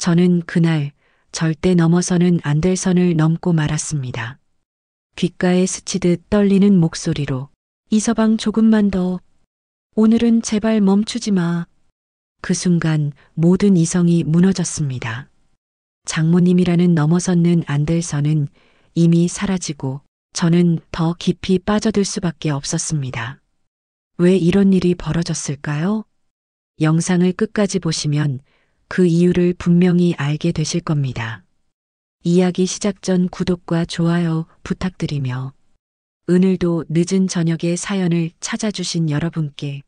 저는 그날 절대 넘어서는 안 될 선을 넘고 말았습니다. 귓가에 스치듯 떨리는 목소리로 이서방 조금만 더. 오늘은 제발 멈추지 마. 그 순간 모든 이성이 무너졌습니다. 장모님이라는 넘어서는 안 될 선은 이미 사라지고 저는 더 깊이 빠져들 수밖에 없었습니다. 왜 이런 일이 벌어졌을까요? 영상을 끝까지 보시면 그 이유를 분명히 알게 되실 겁니다. 이야기 시작 전 구독과 좋아요 부탁드리며 오늘도 늦은 저녁에 사연을 찾아주신 여러분께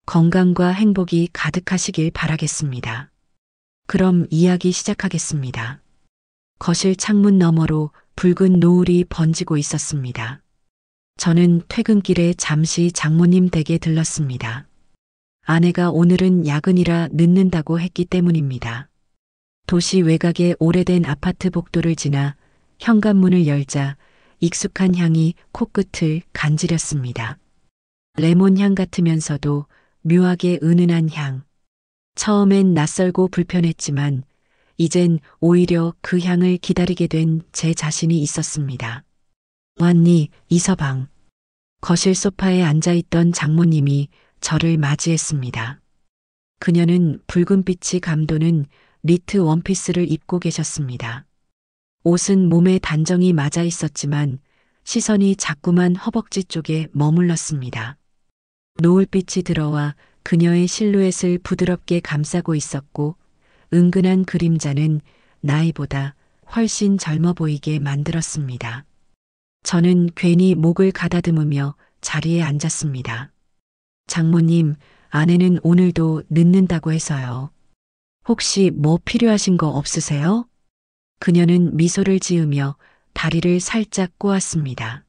건강과 행복이 가득하시길 바라겠습니다. 그럼 이야기 시작하겠습니다. 거실 창문 너머로 붉은 노을이 번지고 있었습니다. 저는 퇴근길에 잠시 장모님 댁에 들렀습니다. 아내가 오늘은 야근이라 늦는다고 했기 때문입니다. 도시 외곽의 오래된 아파트 복도를 지나 현관문을 열자 익숙한 향이 코끝을 간지렸습니다. 레몬향 같으면서도 묘하게 은은한 향. 처음엔 낯설고 불편했지만 이젠 오히려 그 향을 기다리게 된 제 자신이 있었습니다. 왔니, 이서방. 거실 소파에 앉아있던 장모님이 저를 맞이했습니다. 그녀는 붉은빛이 감도는 니트 원피스를 입고 계셨습니다. 옷은 몸에 단정히 맞아 있었지만 시선이 자꾸만 허벅지 쪽에 머물렀습니다. 노을빛이 들어와 그녀의 실루엣을 부드럽게 감싸고 있었고 은근한 그림자는 나이보다 훨씬 젊어 보이게 만들었습니다. 저는 괜히 목을 가다듬으며 자리에 앉았습니다. 장모님, 아내는 오늘도 늦는다고 해서요. 혹시 뭐 필요하신 거 없으세요? 그녀는 미소를 지으며 다리를 살짝 꼬았습니다.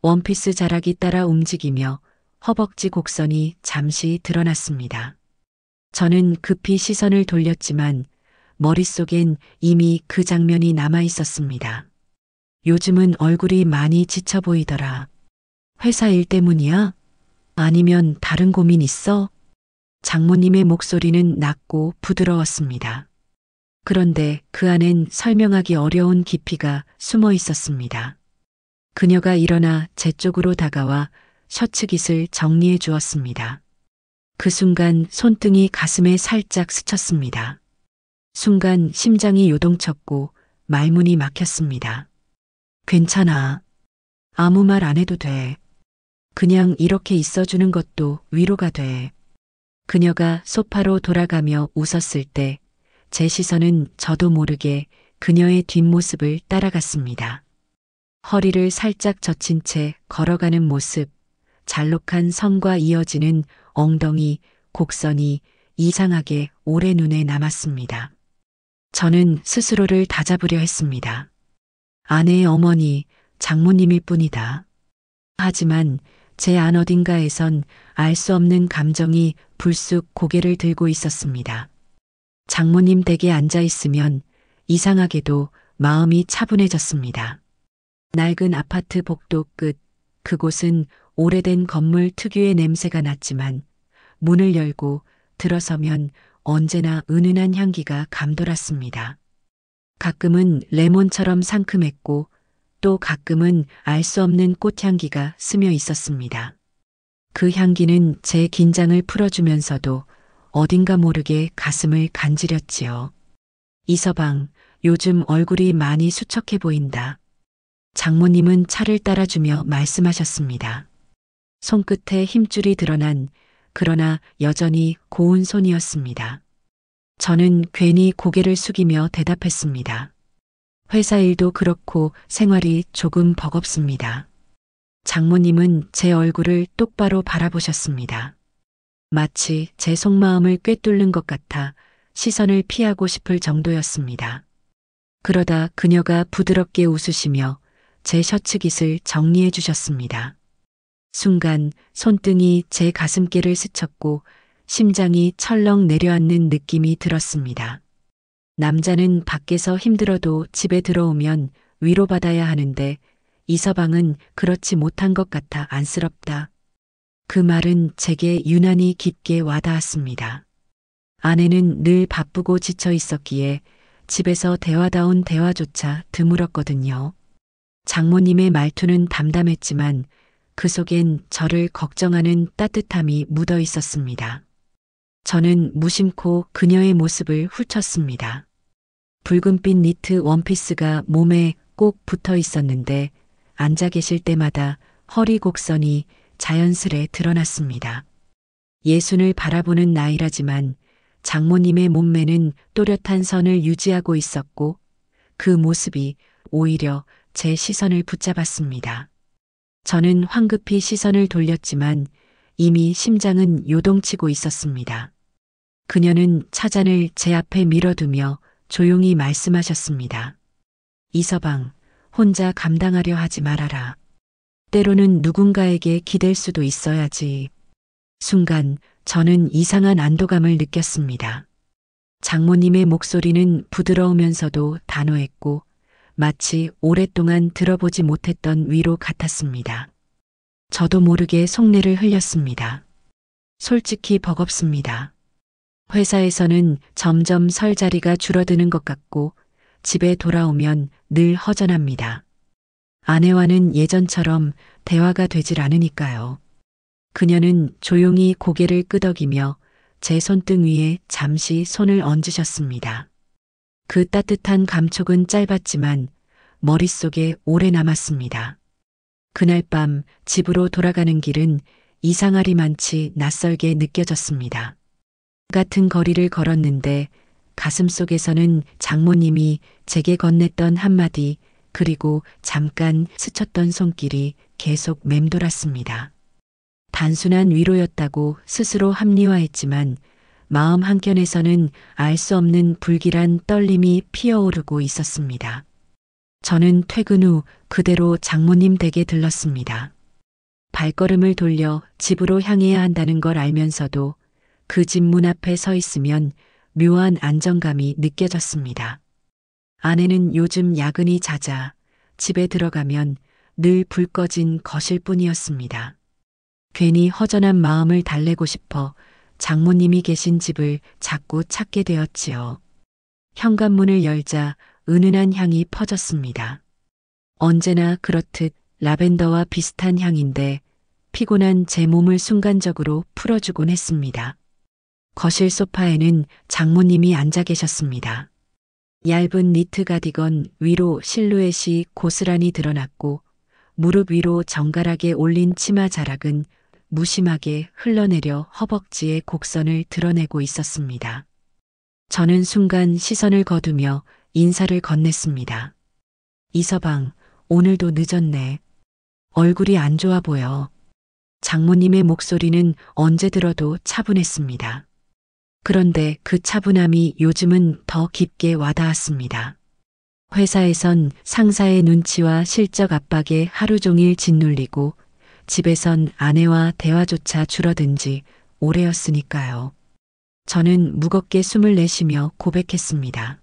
원피스 자락이 따라 움직이며 허벅지 곡선이 잠시 드러났습니다. 저는 급히 시선을 돌렸지만 머릿속엔 이미 그 장면이 남아 있었습니다. 요즘은 얼굴이 많이 지쳐 보이더라. 회사 일 때문이야? 아니면 다른 고민 있어? 장모님의 목소리는 낮고 부드러웠습니다. 그런데 그 안엔 설명하기 어려운 깊이가 숨어 있었습니다. 그녀가 일어나 제 쪽으로 다가와 셔츠 깃을 정리해 주었습니다. 그 순간 손등이 가슴에 살짝 스쳤습니다. 순간 심장이 요동쳤고 말문이 막혔습니다. 괜찮아. 아무 말 안 해도 돼. 그냥 이렇게 있어주는 것도 위로가 돼. 그녀가 소파로 돌아가며 웃었을 때 제 시선은 저도 모르게 그녀의 뒷모습을 따라갔습니다. 허리를 살짝 젖힌 채 걸어가는 모습, 잘록한 선과 이어지는 엉덩이, 곡선이 이상하게 오래 눈에 남았습니다. 저는 스스로를 다잡으려 했습니다. 아내의 어머니, 장모님일 뿐이다. 하지만 제 안 어딘가에선 알 수 없는 감정이 불쑥 고개를 들고 있었습니다. 장모님 댁에 앉아 있으면 이상하게도 마음이 차분해졌습니다. 낡은 아파트 복도 끝, 그곳은 오래된 건물 특유의 냄새가 났지만 문을 열고 들어서면 언제나 은은한 향기가 감돌았습니다. 가끔은 레몬처럼 상큼했고 또 가끔은 알 수 없는 꽃향기가 스며 있었습니다. 그 향기는 제 긴장을 풀어주면서도 어딘가 모르게 가슴을 간지렸지요. 이서방, 요즘 얼굴이 많이 수척해 보인다. 장모님은 차를 따라주며 말씀하셨습니다. 손끝에 힘줄이 드러난 그러나 여전히 고운 손이었습니다. 저는 괜히 고개를 숙이며 대답했습니다. 회사 일도 그렇고 생활이 조금 버겁습니다. 장모님은 제 얼굴을 똑바로 바라보셨습니다. 마치 제 속마음을 꿰뚫는 것 같아 시선을 피하고 싶을 정도였습니다. 그러다 그녀가 부드럽게 웃으시며 제 셔츠 깃을 정리해 주셨습니다. 순간 손등이 제 가슴께를 스쳤고 심장이 철렁 내려앉는 느낌이 들었습니다. 남자는 밖에서 힘들어도 집에 들어오면 위로받아야 하는데 이서방은 그렇지 못한 것 같아 안쓰럽다. 그 말은 제게 유난히 깊게 와닿았습니다. 아내는 늘 바쁘고 지쳐 있었기에 집에서 대화다운 대화조차 드물었거든요. 장모님의 말투는 담담했지만 그 속엔 저를 걱정하는 따뜻함이 묻어 있었습니다. 저는 무심코 그녀의 모습을 훑었습니다. 붉은빛 니트 원피스가 몸에 꼭 붙어 있었는데 앉아 계실 때마다 허리 곡선이 자연스레 드러났습니다. 예순을 바라보는 나이라지만 장모님의 몸매는 또렷한 선을 유지하고 있었고 그 모습이 오히려 제 시선을 붙잡았습니다. 저는 황급히 시선을 돌렸지만 이미 심장은 요동치고 있었습니다. 그녀는 차잔을 제 앞에 밀어두며 조용히 말씀하셨습니다. 이서방, 혼자 감당하려 하지 말아라. 때로는 누군가에게 기댈 수도 있어야지. 순간 저는 이상한 안도감을 느꼈습니다. 장모님의 목소리는 부드러우면서도 단호했고 마치 오랫동안 들어보지 못했던 위로 같았습니다. 저도 모르게 속내를 흘렸습니다. 솔직히 버겁습니다. 회사에서는 점점 설 자리가 줄어드는 것 같고 집에 돌아오면 늘 허전합니다. 아내와는 예전처럼 대화가 되질 않으니까요. 그녀는 조용히 고개를 끄덕이며 제 손등 위에 잠시 손을 얹으셨습니다. 그 따뜻한 감촉은 짧았지만 머릿속에 오래 남았습니다. 그날 밤 집으로 돌아가는 길은 이상하리만치 낯설게 느껴졌습니다. 같은 거리를 걸었는데 가슴속에서는 장모님이 제게 건넸던 한마디 그리고 잠깐 스쳤던 손길이 계속 맴돌았습니다. 단순한 위로였다고 스스로 합리화했지만 마음 한켠에서는 알 수 없는 불길한 떨림이 피어오르고 있었습니다. 저는 퇴근 후 그대로 장모님 댁에 들렀습니다. 발걸음을 돌려 집으로 향해야 한다는 걸 알면서도 그 집 문 앞에 서 있으면 묘한 안정감이 느껴졌습니다. 아내는 요즘 야근이 잦아 집에 들어가면 늘 불 꺼진 거실뿐이었습니다. 괜히 허전한 마음을 달래고 싶어 장모님이 계신 집을 자꾸 찾게 되었지요. 현관문을 열자 은은한 향이 퍼졌습니다. 언제나 그렇듯 라벤더와 비슷한 향인데 피곤한 제 몸을 순간적으로 풀어주곤 했습니다. 거실 소파에는 장모님이 앉아 계셨습니다. 얇은 니트 가디건 위로 실루엣이 고스란히 드러났고 무릎 위로 정갈하게 올린 치마 자락은 무심하게 흘러내려 허벅지의 곡선을 드러내고 있었습니다. 저는 순간 시선을 거두며 인사를 건넸습니다. 이서방, 오늘도 늦었네. 얼굴이 안 좋아 보여. 장모님의 목소리는 언제 들어도 차분했습니다. 그런데 그 차분함이 요즘은 더 깊게 와닿았습니다. 회사에선 상사의 눈치와 실적 압박에 하루 종일 짓눌리고 집에선 아내와 대화조차 줄어든 지 오래였으니까요. 저는 무겁게 숨을 내쉬며 고백했습니다.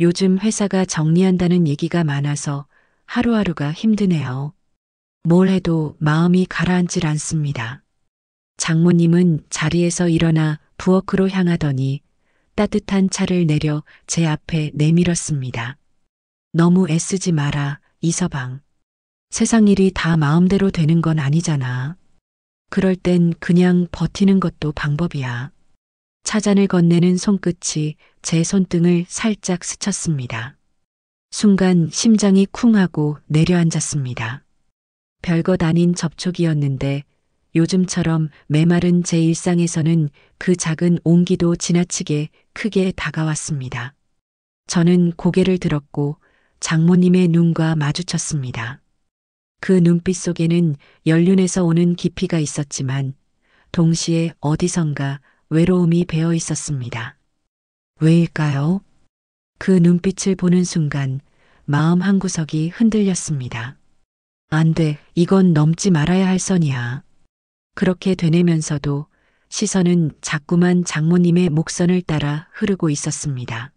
요즘 회사가 정리한다는 얘기가 많아서 하루하루가 힘드네요. 뭘 해도 마음이 가라앉질 않습니다. 장모님은 자리에서 일어나 부엌으로 향하더니 따뜻한 차를 내려 제 앞에 내밀었습니다. 너무 애쓰지 마라, 이서방. 세상 일이 다 마음대로 되는 건 아니잖아. 그럴 땐 그냥 버티는 것도 방법이야. 차잔을 건네는 손끝이 제 손등을 살짝 스쳤습니다. 순간 심장이 쿵하고 내려앉았습니다. 별것 아닌 접촉이었는데 요즘처럼 메마른 제 일상에서는 그 작은 온기도 지나치게 크게 다가왔습니다. 저는 고개를 들었고 장모님의 눈과 마주쳤습니다. 그 눈빛 속에는 연륜에서 오는 깊이가 있었지만 동시에 어디선가 외로움이 배어 있었습니다. 왜일까요? 그 눈빛을 보는 순간 마음 한구석이 흔들렸습니다. 안 돼, 이건 넘지 말아야 할 선이야. 그렇게 되뇌면서도 시선은 자꾸만 장모님의 목선을 따라 흐르고 있었습니다.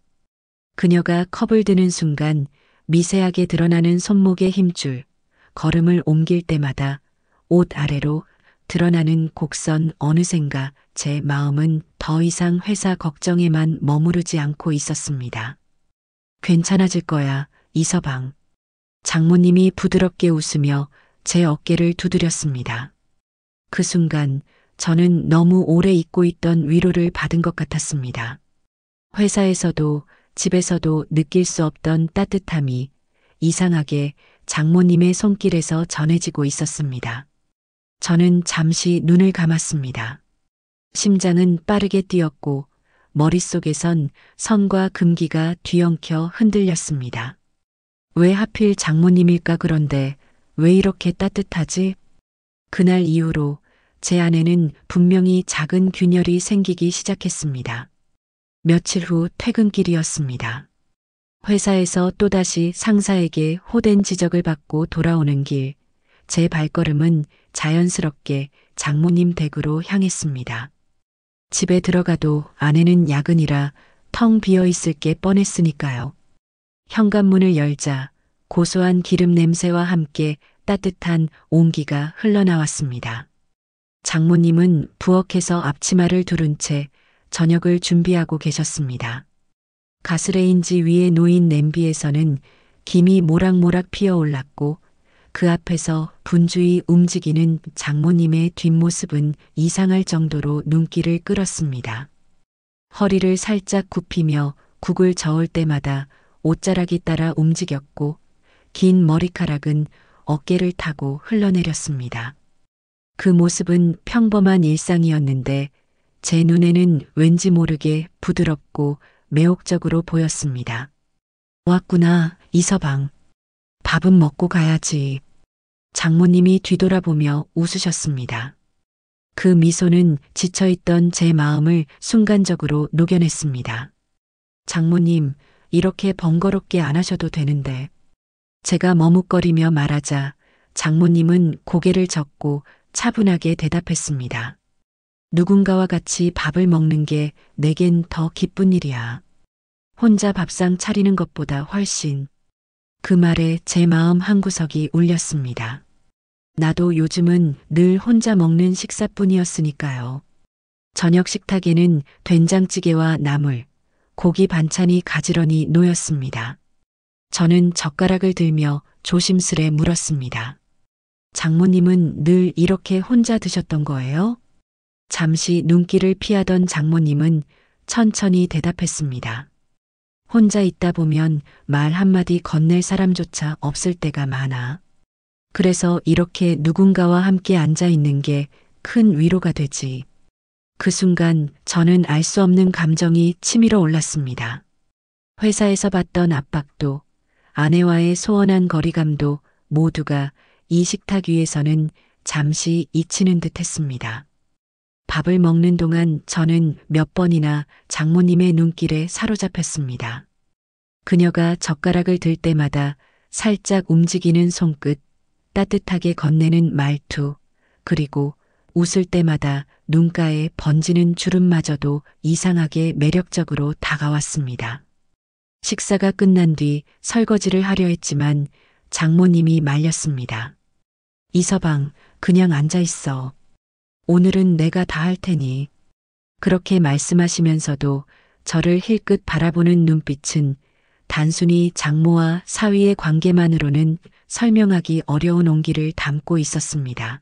그녀가 컵을 드는 순간 미세하게 드러나는 손목의 힘줄, 걸음을 옮길 때마다 옷 아래로 드러나는 곡선 어느샌가 제 마음은 더 이상 회사 걱정에만 머무르지 않고 있었습니다. 괜찮아질 거야, 이서방. 장모님이 부드럽게 웃으며 제 어깨를 두드렸습니다. 그 순간 저는 너무 오래 잊고 있던 위로를 받은 것 같았습니다. 회사에서도 집에서도 느낄 수 없던 따뜻함이 이상하게 장모님의 손길에서 전해지고 있었습니다. 저는 잠시 눈을 감았습니다. 심장은 빠르게 뛰었고 머릿속에선 선과 금기가 뒤엉켜 흔들렸습니다. 왜 하필 장모님일까 그런데 왜 이렇게 따뜻하지? 그날 이후로 제 안에는 분명히 작은 균열이 생기기 시작했습니다. 며칠 후 퇴근길이었습니다. 회사에서 또다시 상사에게 호된 지적을 받고 돌아오는 길, 제 발걸음은 자연스럽게 장모님 댁으로 향했습니다. 집에 들어가도 안에는 야근이라 텅 비어 있을 게 뻔했으니까요. 현관문을 열자 고소한 기름 냄새와 함께 따뜻한 온기가 흘러나왔습니다. 장모님은 부엌에서 앞치마를 두른 채 저녁을 준비하고 계셨습니다. 가스레인지 위에 놓인 냄비에서는 김이 모락모락 피어올랐고 그 앞에서 분주히 움직이는 장모님의 뒷모습은 이상할 정도로 눈길을 끌었습니다. 허리를 살짝 굽히며 국을 저을 때마다 옷자락이 따라 움직였고 긴 머리카락은 어깨를 타고 흘러내렸습니다. 그 모습은 평범한 일상이었는데 제 눈에는 왠지 모르게 부드럽고 매혹적으로 보였습니다. 왔구나, 이서방. 밥은 먹고 가야지. 장모님이 뒤돌아보며 웃으셨습니다. 그 미소는 지쳐있던 제 마음을 순간적으로 녹여냈습니다. 장모님, 이렇게 번거롭게 안 하셔도 되는데. 제가 머뭇거리며 말하자 장모님은 고개를 젓고 차분하게 대답했습니다. 누군가와 같이 밥을 먹는 게 내겐 더 기쁜 일이야. 혼자 밥상 차리는 것보다 훨씬. 그 말에 제 마음 한구석이 울렸습니다. 나도 요즘은 늘 혼자 먹는 식사뿐이었으니까요. 저녁 식탁에는 된장찌개와 나물, 고기 반찬이 가지런히 놓였습니다. 저는 젓가락을 들며 조심스레 물었습니다. 장모님은 늘 이렇게 혼자 드셨던 거예요? 잠시 눈길을 피하던 장모님은 천천히 대답했습니다. 혼자 있다 보면 말 한마디 건넬 사람조차 없을 때가 많아. 그래서 이렇게 누군가와 함께 앉아 있는 게 큰 위로가 되지. 그 순간 저는 알 수 없는 감정이 치밀어 올랐습니다. 회사에서 받던 압박도 아내와의 소원한 거리감도 모두가 이 식탁 위에서는 잠시 잊히는 듯 했습니다. 밥을 먹는 동안 저는 몇 번이나 장모님의 눈길에 사로잡혔습니다. 그녀가 젓가락을 들 때마다 살짝 움직이는 손끝, 따뜻하게 건네는 말투, 그리고 웃을 때마다 눈가에 번지는 주름마저도 이상하게 매력적으로 다가왔습니다. 식사가 끝난 뒤 설거지를 하려 했지만 장모님이 말렸습니다. 이서방, 그냥 앉아 있어. 오늘은 내가 다 할 테니. 그렇게 말씀하시면서도 저를 힐끗 바라보는 눈빛은 단순히 장모와 사위의 관계만으로는 설명하기 어려운 온기를 담고 있었습니다.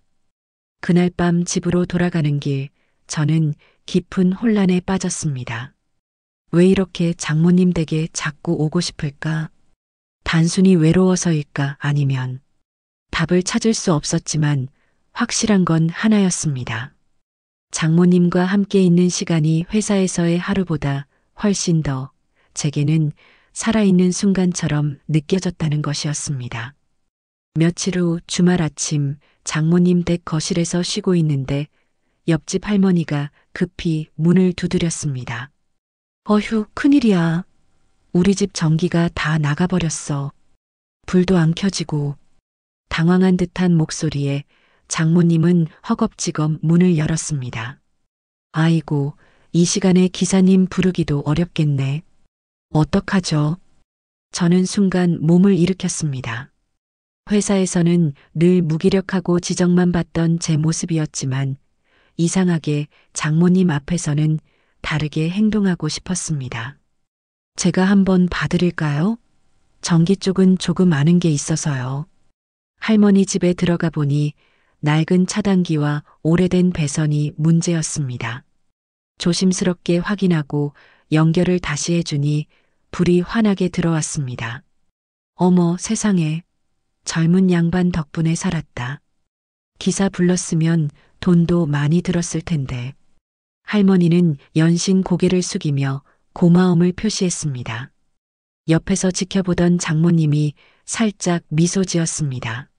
그날 밤 집으로 돌아가는 길, 저는 깊은 혼란에 빠졌습니다. 왜 이렇게 장모님 댁에 자꾸 오고 싶을까? 단순히 외로워서일까? 아니면 답을 찾을 수 없었지만 확실한 건 하나였습니다. 장모님과 함께 있는 시간이 회사에서의 하루보다 훨씬 더 제게는 살아있는 순간처럼 느껴졌다는 것이었습니다. 며칠 후 주말 아침 장모님 댁 거실에서 쉬고 있는데 옆집 할머니가 급히 문을 두드렸습니다. 어휴, 큰일이야. 우리 집 전기가 다 나가버렸어. 불도 안 켜지고. 당황한 듯한 목소리에 장모님은 허겁지겁 문을 열었습니다. 아이고, 이 시간에 기사님 부르기도 어렵겠네. 어떡하죠? 저는 순간 몸을 일으켰습니다. 회사에서는 늘 무기력하고 지적만 받던 제 모습이었지만 이상하게 장모님 앞에서는 다르게 행동하고 싶었습니다. 제가 한번 봐드릴까요? 전기 쪽은 조금 아는 게 있어서요. 할머니 집에 들어가 보니 낡은 차단기와 오래된 배선이 문제였습니다. 조심스럽게 확인하고 연결을 다시 해주니 불이 환하게 들어왔습니다. 어머 세상에, 젊은 양반 덕분에 살았다. 기사 불렀으면 돈도 많이 들었을 텐데. 할머니는 연신 고개를 숙이며 고마움을 표시했습니다. 옆에서 지켜보던 장모님이 살짝 미소 지었습니다.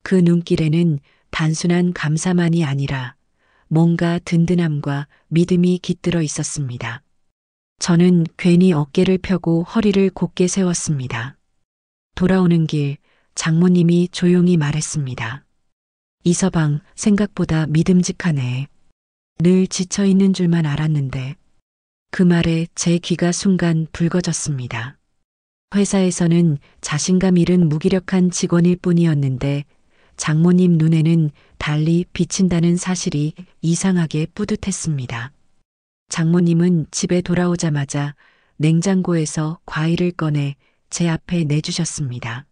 그 눈길에는 단순한 감사만이 아니라 뭔가 든든함과 믿음이 깃들어 있었습니다. 저는 괜히 어깨를 펴고 허리를 곧게 세웠습니다. 돌아오는 길 장모님이 조용히 말했습니다. 이서방, 생각보다 믿음직하네. 늘 지쳐있는 줄만 알았는데. 그 말에 제 귀가 순간 붉어졌습니다. 회사에서는 자신감 잃은 무기력한 직원일 뿐이었는데 장모님 눈에는 달리 비친다는 사실이 이상하게 뿌듯했습니다. 장모님은 집에 돌아오자마자 냉장고에서 과일을 꺼내 제 앞에 내주셨습니다.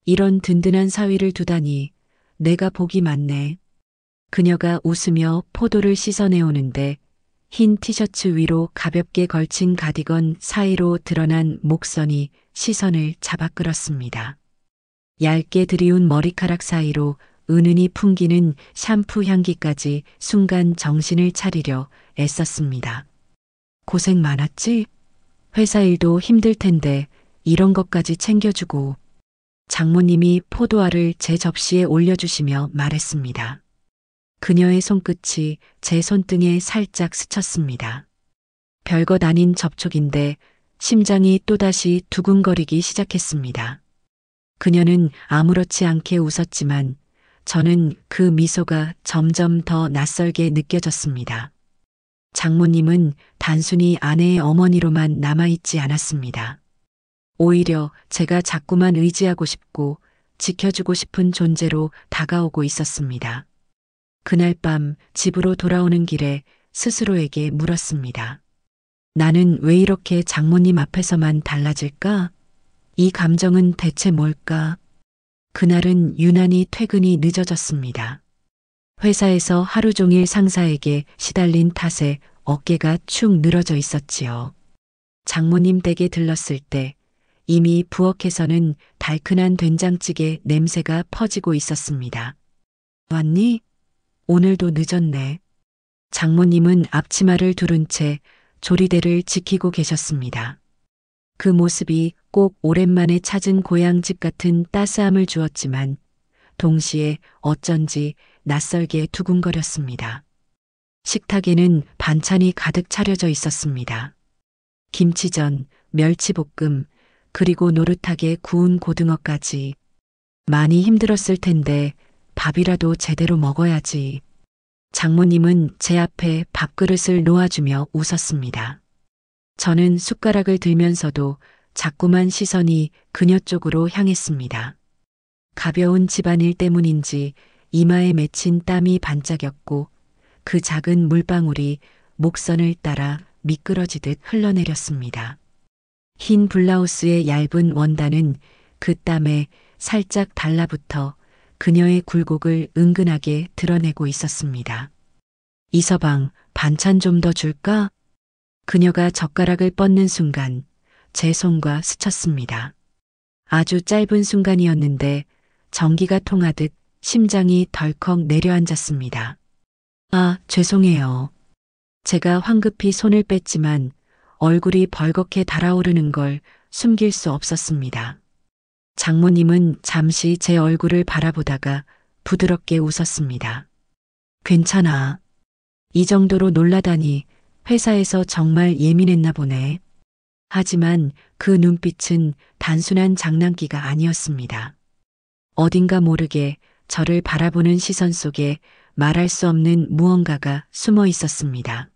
이런 든든한 사위를 두다니 내가 복이 많네. 그녀가 웃으며 포도를 씻어내오는데 흰 티셔츠 위로 가볍게 걸친 가디건 사이로 드러난 목선이 시선을 잡아 끌었습니다. 얇게 들이운 머리카락 사이로 은은히 풍기는 샴푸 향기까지 순간 정신을 차리려 애썼습니다. 고생 많았지? 회사 일도 힘들 텐데 이런 것까지 챙겨주고. 장모님이 포도알을 제 접시에 올려주시며 말했습니다. 그녀의 손끝이 제 손등에 살짝 스쳤습니다. 별것 아닌 접촉인데 심장이 또다시 두근거리기 시작했습니다. 그녀는 아무렇지 않게 웃었지만 저는 그 미소가 점점 더 낯설게 느껴졌습니다. 장모님은 단순히 아내의 어머니로만 남아있지 않았습니다. 오히려 제가 자꾸만 의지하고 싶고 지켜주고 싶은 존재로 다가오고 있었습니다. 그날 밤 집으로 돌아오는 길에 스스로에게 물었습니다. 나는 왜 이렇게 장모님 앞에서만 달라질까? 이 감정은 대체 뭘까? 그날은 유난히 퇴근이 늦어졌습니다. 회사에서 하루 종일 상사에게 시달린 탓에 어깨가 축 늘어져 있었지요. 장모님 댁에 들렀을 때 이미 부엌에서는 달큰한 된장찌개 냄새가 퍼지고 있었습니다. 왔니? 오늘도 늦었네. 장모님은 앞치마를 두른 채 조리대를 지키고 계셨습니다. 그 모습이 꼭 오랜만에 찾은 고향집 같은 따스함을 주었지만 동시에 어쩐지 낯설게 두근거렸습니다. 식탁에는 반찬이 가득 차려져 있었습니다. 김치전, 멸치볶음, 그리고 노릇하게 구운 고등어까지. 많이 힘들었을 텐데 밥이라도 제대로 먹어야지. 장모님은 제 앞에 밥그릇을 놓아주며 웃었습니다. 저는 숟가락을 들면서도 자꾸만 시선이 그녀 쪽으로 향했습니다. 가벼운 집안일 때문인지 이마에 맺힌 땀이 반짝였고 그 작은 물방울이 목선을 따라 미끄러지듯 흘러내렸습니다. 흰 블라우스의 얇은 원단은 그 땀에 살짝 달라붙어 그녀의 굴곡을 은근하게 드러내고 있었습니다. 이서방, 반찬 좀 더 줄까? 그녀가 젓가락을 뻗는 순간 제 손과 스쳤습니다. 아주 짧은 순간이었는데 전기가 통하듯 심장이 덜컥 내려앉았습니다. 아, 죄송해요. 제가 황급히 손을 뺐지만 얼굴이 벌겋게 달아오르는 걸 숨길 수 없었습니다. 장모님은 잠시 제 얼굴을 바라보다가 부드럽게 웃었습니다. 괜찮아. 이 정도로 놀라다니 회사에서 정말 예민했나 보네. 하지만 그 눈빛은 단순한 장난기가 아니었습니다. 어딘가 모르게 저를 바라보는 시선 속에 말할 수 없는 무언가가 숨어 있었습니다.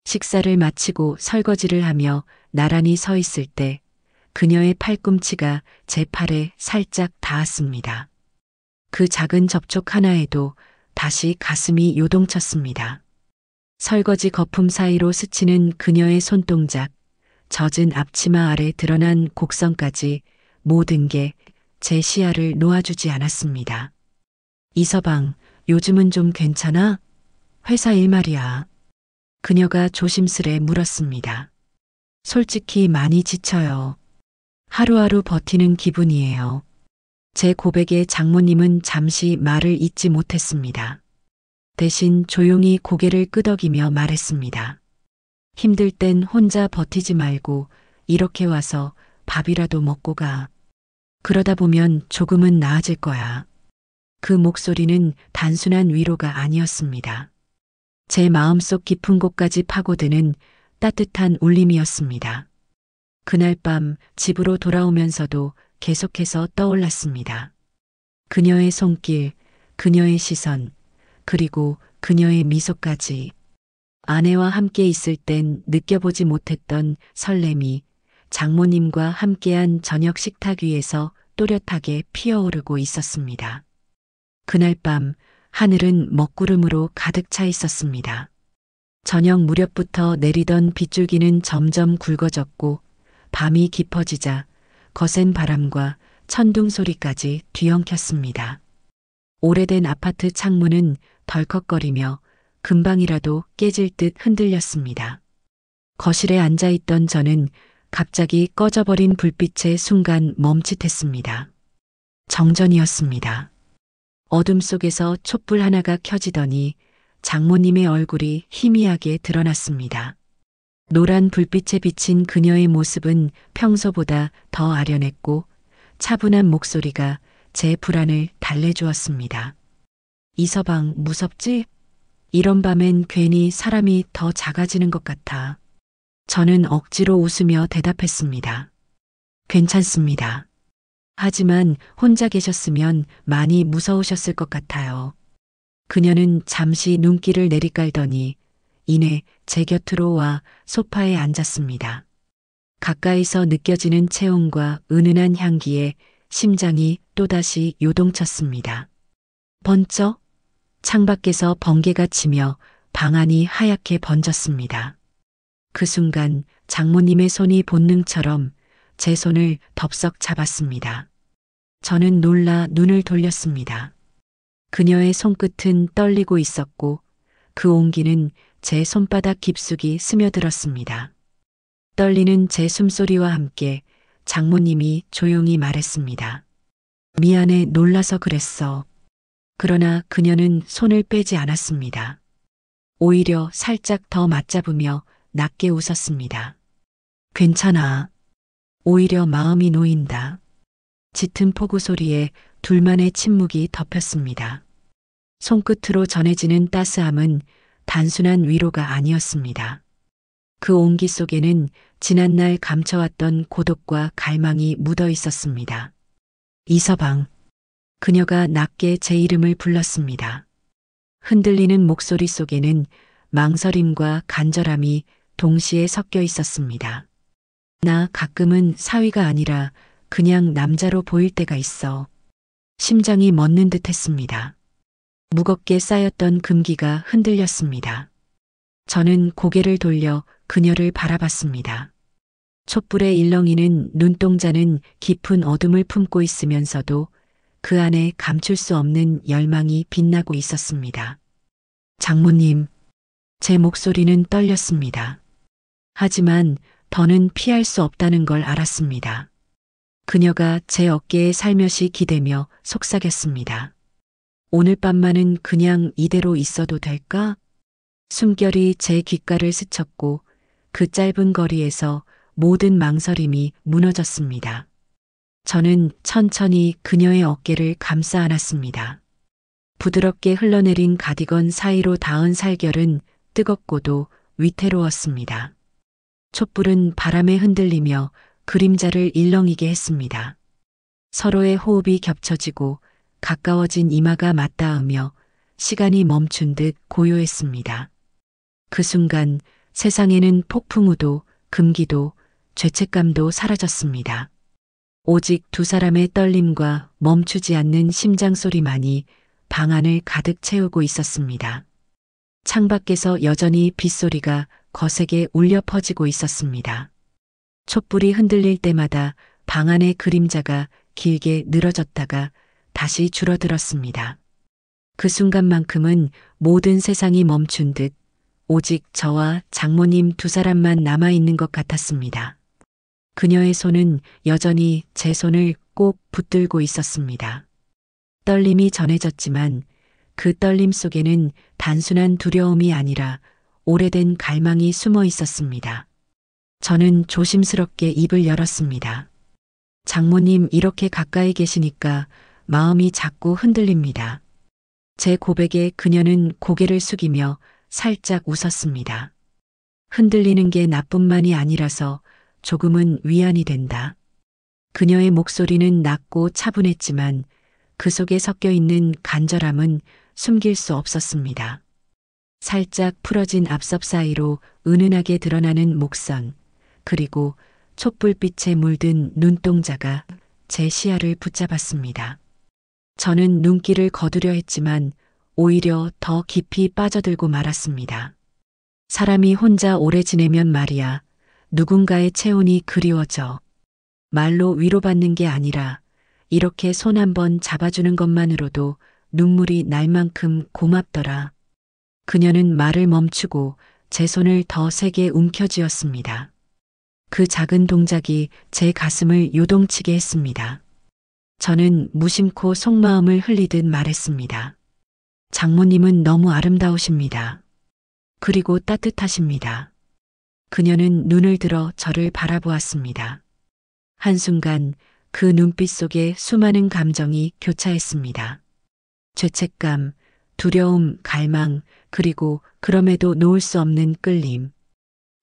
식사를 마치고 설거지를 하며 나란히 서 있을 때 그녀의 팔꿈치가 제 팔에 살짝 닿았습니다. 그 작은 접촉 하나에도 다시 가슴이 요동쳤습니다. 설거지 거품 사이로 스치는 그녀의 손동작, 젖은 앞치마 아래 드러난 곡선까지 모든 게 제 시야를 놓아주지 않았습니다. 이서방, 요즘은 좀 괜찮아? 회사 일 말이야. 그녀가 조심스레 물었습니다. 솔직히 많이 지쳐요. 하루하루 버티는 기분이에요. 제 고백에 장모님은 잠시 말을 잇지 못했습니다. 대신 조용히 고개를 끄덕이며 말했습니다. 힘들 땐 혼자 버티지 말고 이렇게 와서 밥이라도 먹고 가. 그러다 보면 조금은 나아질 거야. 그 목소리는 단순한 위로가 아니었습니다. 제 마음속 깊은 곳까지 파고드는 따뜻한 울림이었습니다. 그날 밤 집으로 돌아오면서도 계속해서 떠올랐습니다. 그녀의 손길, 그녀의 시선, 그리고 그녀의 미소까지. 아내와 함께 있을 땐 느껴보지 못했던 설렘이 장모님과 함께한 저녁 식탁 위에서 또렷하게 피어오르고 있었습니다. 그날 밤 하늘은 먹구름으로 가득 차 있었습니다. 저녁 무렵부터 내리던 빗줄기는 점점 굵어졌고 밤이 깊어지자 거센 바람과 천둥 소리까지 뒤엉켰습니다. 오래된 아파트 창문은 덜컥거리며 금방이라도 깨질 듯 흔들렸습니다. 거실에 앉아있던 저는 갑자기 꺼져버린 불빛에 순간 멈칫했습니다. 정전이었습니다. 어둠 속에서 촛불 하나가 켜지더니 장모님의 얼굴이 희미하게 드러났습니다. 노란 불빛에 비친 그녀의 모습은 평소보다 더 아련했고 차분한 목소리가 제 불안을 달래주었습니다. 이서방, 무섭지? 이런 밤엔 괜히 사람이 더 작아지는 것 같아. 저는 억지로 웃으며 대답했습니다. 괜찮습니다. 하지만 혼자 계셨으면 많이 무서우셨을 것 같아요. 그녀는 잠시 눈길을 내리깔더니 이내 제 곁으로 와 소파에 앉았습니다. 가까이서 느껴지는 체온과 은은한 향기에 심장이 또다시 요동쳤습니다. 번쩍 창밖에서 번개가 치며 방 안이 하얗게 번졌습니다. 그 순간 장모님의 손이 본능처럼 제 손을 덥석 잡았습니다. 저는 놀라 눈을 돌렸습니다. 그녀의 손끝은 떨리고 있었고 그 온기는 제 손바닥 깊숙이 스며들었습니다. 떨리는 제 숨소리와 함께 장모님이 조용히 말했습니다. 미안해, 놀라서 그랬어. 그러나 그녀는 손을 빼지 않았습니다. 오히려 살짝 더 맞잡으며 낮게 웃었습니다. 괜찮아. 오히려 마음이 놓인다. 짙은 폭우 소리에 둘만의 침묵이 덮였습니다. 손끝으로 전해지는 따스함은 단순한 위로가 아니었습니다. 그 온기 속에는 지난날 감춰왔던 고독과 갈망이 묻어 있었습니다. 이서방. 그녀가 낮게 제 이름을 불렀습니다. 흔들리는 목소리 속에는 망설임과 간절함이 동시에 섞여 있었습니다. 나 가끔은 사위가 아니라 그냥 남자로 보일 때가 있어. 심장이 멎는 듯 했습니다. 무겁게 쌓였던 금기가 흔들렸습니다. 저는 고개를 돌려 그녀를 바라봤습니다. 촛불의 일렁이는 눈동자는 깊은 어둠을 품고 있으면서도 그 안에 감출 수 없는 열망이 빛나고 있었습니다. 장모님, 제 목소리는 떨렸습니다. 하지만 더는 피할 수 없다는 걸 알았습니다. 그녀가 제 어깨에 살며시 기대며 속삭였습니다. 오늘 밤만은 그냥 이대로 있어도 될까? 숨결이 제 귓가를 스쳤고 그 짧은 거리에서 모든 망설임이 무너졌습니다. 저는 천천히 그녀의 어깨를 감싸 안았습니다. 부드럽게 흘러내린 가디건 사이로 닿은 살결은 뜨겁고도 위태로웠습니다. 촛불은 바람에 흔들리며 그림자를 일렁이게 했습니다. 서로의 호흡이 겹쳐지고 가까워진 이마가 맞닿으며 시간이 멈춘 듯 고요했습니다. 그 순간 세상에는 폭풍우도 금기도 죄책감도 사라졌습니다. 오직 두 사람의 떨림과 멈추지 않는 심장 소리만이 방 안을 가득 채우고 있었습니다. 창밖에서 여전히 빗소리가 거세게 울려 퍼지고 있었습니다. 촛불이 흔들릴 때마다 방 안의 그림자가 길게 늘어졌다가 다시 줄어들었습니다. 그 순간만큼은 모든 세상이 멈춘 듯 오직 저와 장모님 두 사람만 남아있는 것 같았습니다. 그녀의 손은 여전히 제 손을 꼭 붙들고 있었습니다. 떨림이 전해졌지만 그 떨림 속에는 단순한 두려움이 아니라 오래된 갈망이 숨어 있었습니다. 저는 조심스럽게 입을 열었습니다. 장모님 이렇게 가까이 계시니까 마음이 자꾸 흔들립니다. 제 고백에 그녀는 고개를 숙이며 살짝 웃었습니다. 흔들리는 게 나뿐만이 아니라서 조금은 위안이 된다. 그녀의 목소리는 낮고 차분했지만 그 속에 섞여 있는 간절함은 숨길 수 없었습니다. 살짝 풀어진 앞섭 사이로 은은하게 드러나는 목선, 그리고 촛불빛에 물든 눈동자가 제 시야를 붙잡았습니다. 저는 눈길을 거두려 했지만 오히려 더 깊이 빠져들고 말았습니다. 사람이 혼자 오래 지내면 말이야, 누군가의 체온이 그리워져. 말로 위로받는 게 아니라 이렇게 손 한번 잡아주는 것만으로도 눈물이 날 만큼 고맙더라. 그녀는 말을 멈추고 제 손을 더 세게 움켜쥐었습니다. 그 작은 동작이 제 가슴을 요동치게 했습니다. 저는 무심코 속마음을 흘리듯 말했습니다. 장모님은 너무 아름다우십니다. 그리고 따뜻하십니다. 그녀는 눈을 들어 저를 바라보았습니다. 한순간 그 눈빛 속에 수많은 감정이 교차했습니다. 죄책감, 두려움, 갈망, 그리고 그럼에도 놓을 수 없는 끌림.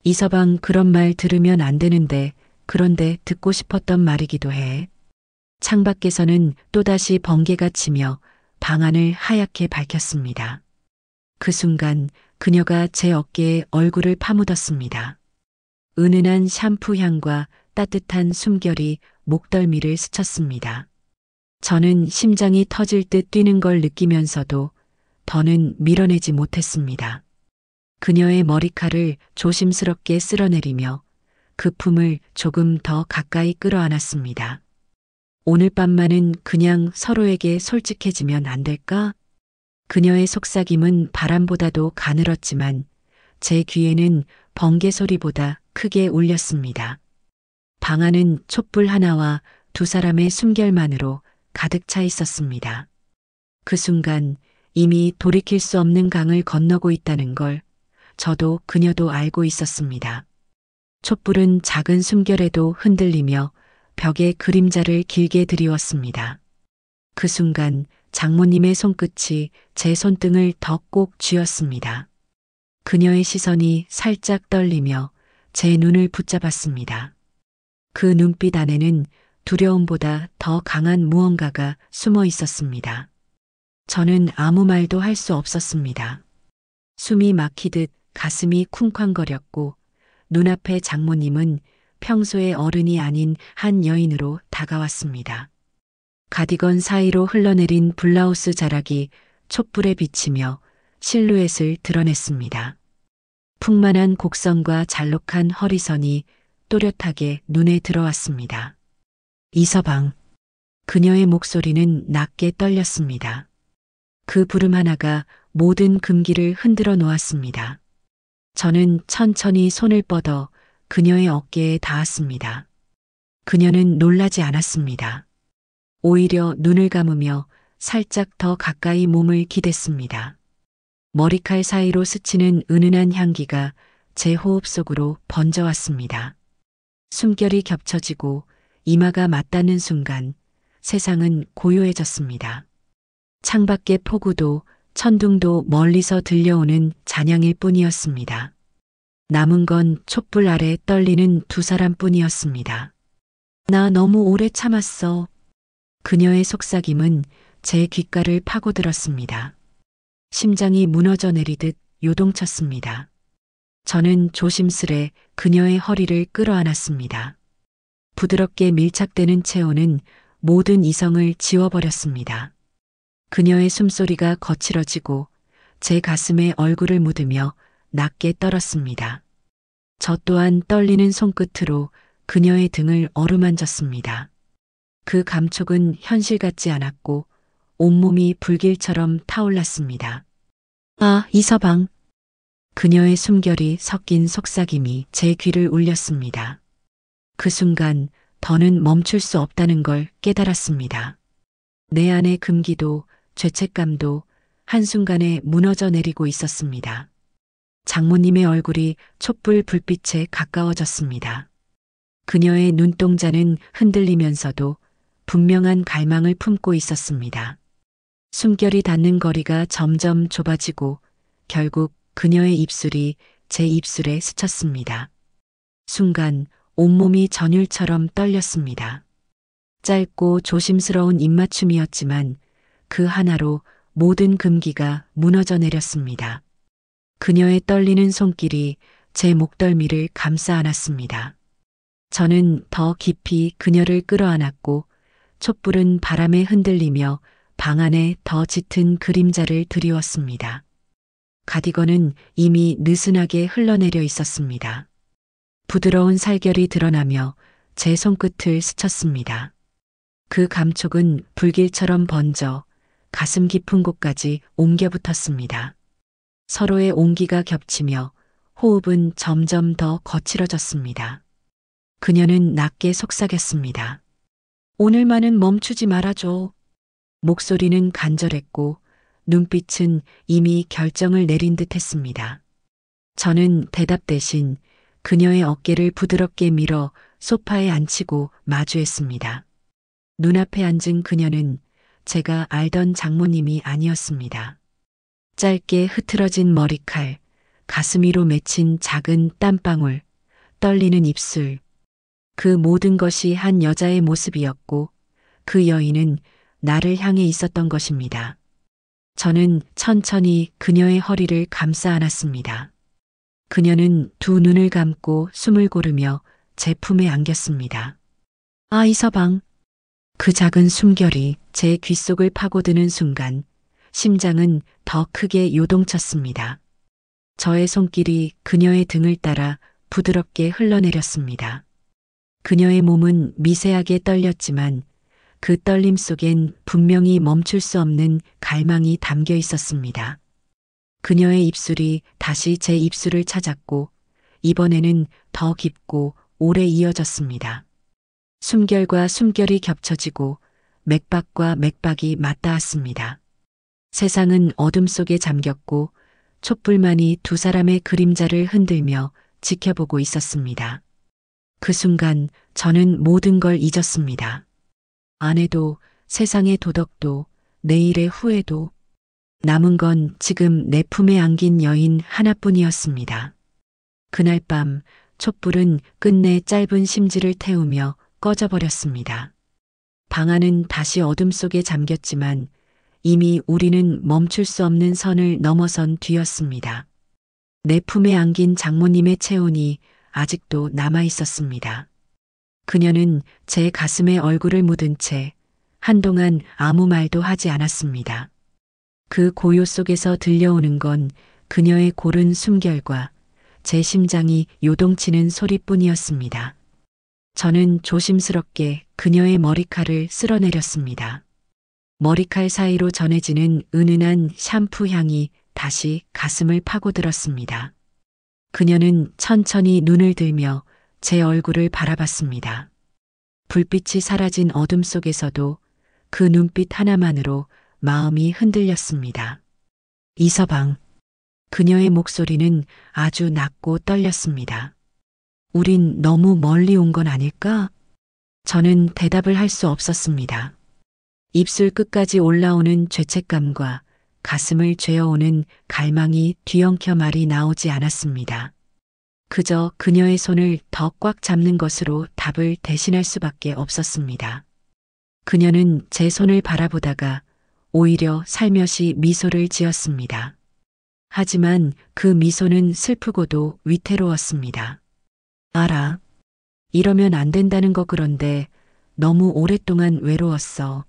이서방 그런 말 들으면 안 되는데 그런데 듣고 싶었던 말이기도 해. 창밖에서는 또다시 번개가 치며 방 안을 하얗게 밝혔습니다. 그 순간 그녀가 제 어깨에 얼굴을 파묻었습니다. 은은한 샴푸 향과 따뜻한 숨결이 목덜미를 스쳤습니다. 저는 심장이 터질 듯 뛰는 걸 느끼면서도 더는 밀어내지 못했습니다. 그녀의 머리칼을 조심스럽게 쓸어내리며 그 품을 조금 더 가까이 끌어안았습니다. 오늘 밤만은 그냥 서로에게 솔직해지면 안 될까? 그녀의 속삭임은 바람보다도 가늘었지만 제 귀에는 번개 소리보다 크게 울렸습니다. 방 안은 촛불 하나와 두 사람의 숨결만으로 가득 차 있었습니다. 그 순간 이미 돌이킬 수 없는 강을 건너고 있다는 걸 저도 그녀도 알고 있었습니다. 촛불은 작은 숨결에도 흔들리며 벽에 그림자를 길게 드리웠습니다. 그 순간 장모님의 손끝이 제 손등을 더 꼭 쥐었습니다. 그녀의 시선이 살짝 떨리며 제 눈을 붙잡았습니다. 그 눈빛 안에는 두려움보다 더 강한 무언가가 숨어 있었습니다. 저는 아무 말도 할 수 없었습니다. 숨이 막히듯 가슴이 쿵쾅거렸고 눈앞에 장모님은 평소의 어른이 아닌 한 여인으로 다가왔습니다. 가디건 사이로 흘러내린 블라우스 자락이 촛불에 비치며 실루엣을 드러냈습니다. 풍만한 곡선과 잘록한 허리선이 또렷하게 눈에 들어왔습니다. 이서방. 그녀의 목소리는 낮게 떨렸습니다. 그 부름 하나가 모든 금기를 흔들어 놓았습니다. 저는 천천히 손을 뻗어 그녀의 어깨에 닿았습니다. 그녀는 놀라지 않았습니다. 오히려 눈을 감으며 살짝 더 가까이 몸을 기댔습니다. 머리칼 사이로 스치는 은은한 향기가 제 호흡 속으로 번져왔습니다. 숨결이 겹쳐지고 이마가 맞닿는 순간 세상은 고요해졌습니다. 창밖의 폭우도 천둥도 멀리서 들려오는 잔향일 뿐이었습니다. 남은 건 촛불 아래 떨리는 두 사람뿐이었습니다. 나 너무 오래 참았어. 그녀의 속삭임은 제 귓가를 파고들었습니다. 심장이 무너져 내리듯 요동쳤습니다. 저는 조심스레 그녀의 허리를 끌어안았습니다. 부드럽게 밀착되는 체온은 모든 이성을 지워버렸습니다. 그녀의 숨소리가 거칠어지고 제 가슴에 얼굴을 묻으며 낮게 떨었습니다. 저 또한 떨리는 손끝으로 그녀의 등을 어루만졌습니다. 그 감촉은 현실 같지 않았고 온몸이 불길처럼 타올랐습니다. 아, 이서방. 그녀의 숨결이 섞인 속삭임이 제 귀를 울렸습니다. 그 순간 더는 멈출 수 없다는 걸 깨달았습니다. 내 안의 금기도 죄책감도 한순간에 무너져 내리고 있었습니다. 장모님의 얼굴이 촛불 불빛에 가까워졌습니다. 그녀의 눈동자는 흔들리면서도 분명한 갈망을 품고 있었습니다. 숨결이 닿는 거리가 점점 좁아지고 결국 그녀의 입술이 제 입술에 스쳤습니다. 순간 온몸이 전율처럼 떨렸습니다. 짧고 조심스러운 입맞춤이었지만 그 하나로 모든 금기가 무너져 내렸습니다. 그녀의 떨리는 손길이 제 목덜미를 감싸 안았습니다. 저는 더 깊이 그녀를 끌어안았고 촛불은 바람에 흔들리며 방 안에 더 짙은 그림자를 드리웠습니다. 가디건은 이미 느슨하게 흘러내려 있었습니다. 부드러운 살결이 드러나며 제 손끝을 스쳤습니다. 그 감촉은 불길처럼 번져 가슴 깊은 곳까지 옮겨 붙었습니다. 서로의 온기가 겹치며 호흡은 점점 더 거칠어졌습니다. 그녀는 낮게 속삭였습니다. 오늘만은 멈추지 말아줘. 목소리는 간절했고 눈빛은 이미 결정을 내린 듯 했습니다. 저는 대답 대신 그녀의 어깨를 부드럽게 밀어 소파에 앉히고 마주했습니다. 눈앞에 앉은 그녀는 제가 알던 장모님이 아니었습니다. 짧게 흐트러진 머리칼, 가슴 위로 맺힌 작은 땀방울, 떨리는 입술. 그 모든 것이 한 여자의 모습이었고 그 여인은 나를 향해 있었던 것입니다. 저는 천천히 그녀의 허리를 감싸 안았습니다. 그녀는 두 눈을 감고 숨을 고르며 제 품에 안겼습니다. 아, 이서방. 그 작은 숨결이 제 귓속을 파고드는 순간 심장은 더 크게 요동쳤습니다. 저의 손길이 그녀의 등을 따라 부드럽게 흘러내렸습니다. 그녀의 몸은 미세하게 떨렸지만 그 떨림 속엔 분명히 멈출 수 없는 갈망이 담겨 있었습니다. 그녀의 입술이 다시 제 입술을 찾았고 이번에는 더 깊고 오래 이어졌습니다. 숨결과 숨결이 겹쳐지고 맥박과 맥박이 맞닿았습니다. 세상은 어둠 속에 잠겼고 촛불만이 두 사람의 그림자를 흔들며 지켜보고 있었습니다. 그 순간 저는 모든 걸 잊었습니다. 아내도 세상의 도덕도 내일의 후회도 남은 건 지금 내 품에 안긴 여인 하나뿐이었습니다. 그날 밤 촛불은 끝내 짧은 심지를 태우며 꺼져버렸습니다. 방 안은 다시 어둠 속에 잠겼지만 이미 우리는 멈출 수 없는 선을 넘어선 뒤였습니다. 내 품에 안긴 장모님의 체온이 아직도 남아 있었습니다. 그녀는 제 가슴에 얼굴을 묻은 채 한동안 아무 말도 하지 않았습니다. 그 고요 속에서 들려오는 건 그녀의 고른 숨결과 제 심장이 요동치는 소리뿐이었습니다. 저는 조심스럽게 그녀의 머리칼을 쓸어내렸습니다. 머리칼 사이로 전해지는 은은한 샴푸 향이 다시 가슴을 파고들었습니다. 그녀는 천천히 눈을 들며 제 얼굴을 바라봤습니다. 불빛이 사라진 어둠 속에서도 그 눈빛 하나만으로 마음이 흔들렸습니다. 이서방. 그녀의 목소리는 아주 낮고 떨렸습니다. 우린 너무 멀리 온 건 아닐까? 저는 대답을 할 수 없었습니다. 입술 끝까지 올라오는 죄책감과 가슴을 죄어오는 갈망이 뒤엉켜 말이 나오지 않았습니다. 그저 그녀의 손을 더 꽉 잡는 것으로 답을 대신할 수밖에 없었습니다. 그녀는 제 손을 바라보다가 오히려 살며시 미소를 지었습니다. 하지만 그 미소는 슬프고도 위태로웠습니다. 알아. 이러면 안 된다는 거 그런데 너무 오랫동안 외로웠어.